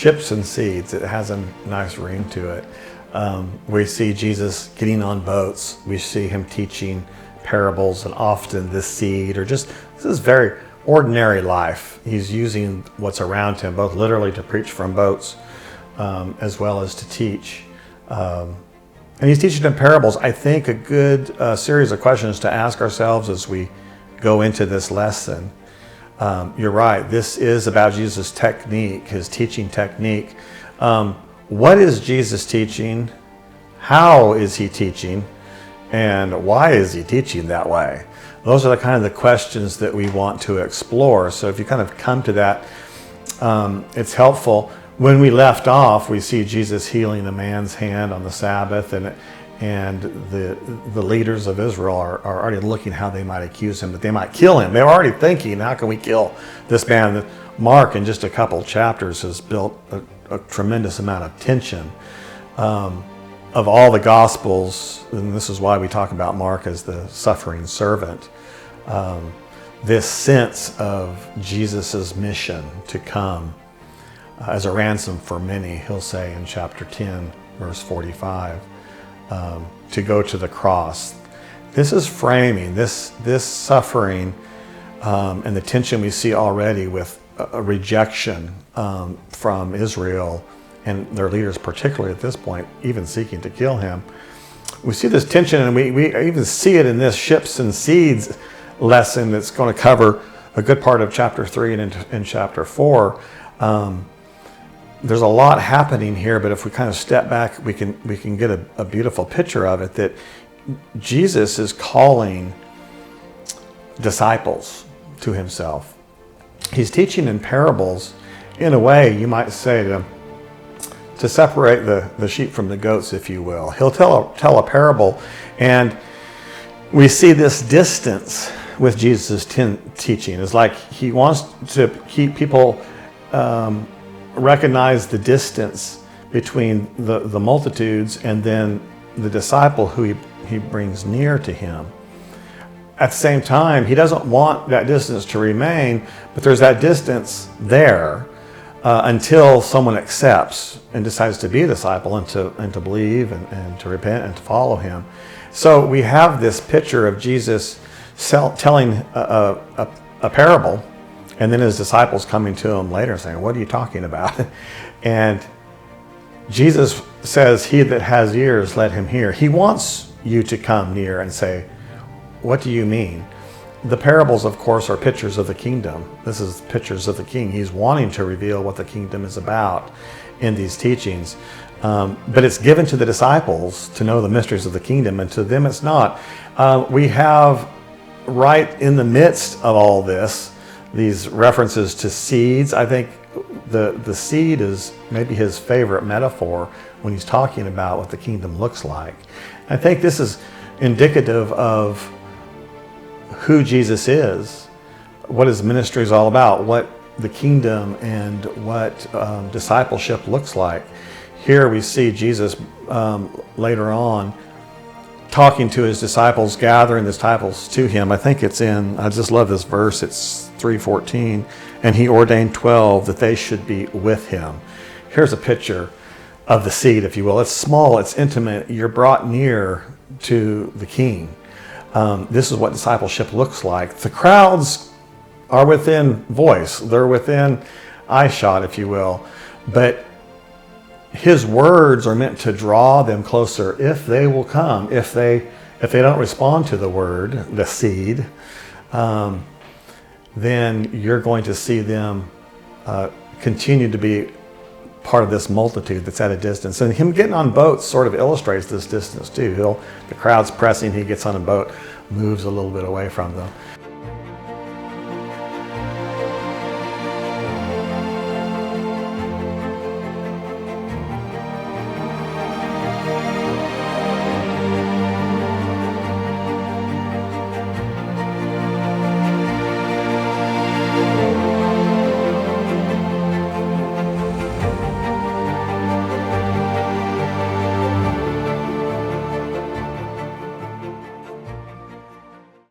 ships and seeds. It has a nice ring to it. We see Jesus getting on boats. We see him teaching parables, and often this seed, or just, this is very ordinary life. He's using what's around him, both literally to preach from boats, as well as to teach. And he's teaching in parables. I think a good series of questions to ask ourselves as we go into this lesson. You're right, this is about Jesus' technique, his teaching technique. What is Jesus teaching? How is he teaching? And why is he teaching that way? Those are the kind of the questions that we want to explore. So if you kind of come to that, it's helpful. When we left off, we see Jesus healing a man's hand on the Sabbath, and the leaders of Israel are already looking how they might accuse him, that they might kill him. They're already thinking, how can we kill this man? Mark, in just a couple chapters, has built a tremendous amount of tension. Of all the Gospels, and this is why we talk about Mark as the suffering servant, this sense of Jesus's mission to come as a ransom for many, he'll say in chapter 10, verse 45, to go to the cross. This is framing, this suffering and the tension we see already with a rejection from Israel and their leaders, particularly at this point, even seeking to kill him. We see this tension, and we even see it in this ships and seeds lesson that's going to cover a good part of chapter 3 and in chapter 4. There's a lot happening here, but if we kind of step back, we can get a beautiful picture of it, that Jesus is calling disciples to himself. He's teaching in parables, in a way, you might say, to separate the sheep from the goats, if you will. He'll tell a parable, and we see this distance with Jesus' teaching. It's like he wants to keep people recognize the distance between the multitudes and then the disciple who he brings near to him. At the same time, he doesn't want that distance to remain, but there's that distance there until someone accepts and decides to be a disciple and to believe and to repent and to follow him. So we have this picture of Jesus telling a parable, and then his disciples coming to him later saying, "What are you talking about?" And Jesus says, "He that has ears, let him hear." He wants you to come near and say, "What do you mean?" The parables, of course, are pictures of the kingdom. This is pictures of the king. He's wanting to reveal what the kingdom is about in these teachings. But it's given to the disciples to know the mysteries of the kingdom, and to them it's not. We have, right in the midst of all this, these references to seeds. I think the seed is maybe his favorite metaphor when he's talking about what the kingdom looks like. I think this is indicative of who Jesus is, what his ministry is all about, what the kingdom and what discipleship looks like. Here we see Jesus later on talking to his disciples, gathering the disciples to him. I think it's I just love this verse, it's 3:14, and he ordained 12 that they should be with him. Here's a picture of the seed, if you will. It's small, it's intimate, you're brought near to the king. This is what discipleship looks like. The crowds are within voice, they're within eyeshot, if you will, but his words are meant to draw them closer if they will come. If they don't respond to the word, the seed, then you're going to see them continue to be part of this multitude that's at a distance. And him getting on boats sort of illustrates this distance too. The crowd's pressing, he gets on a boat, moves a little bit away from them.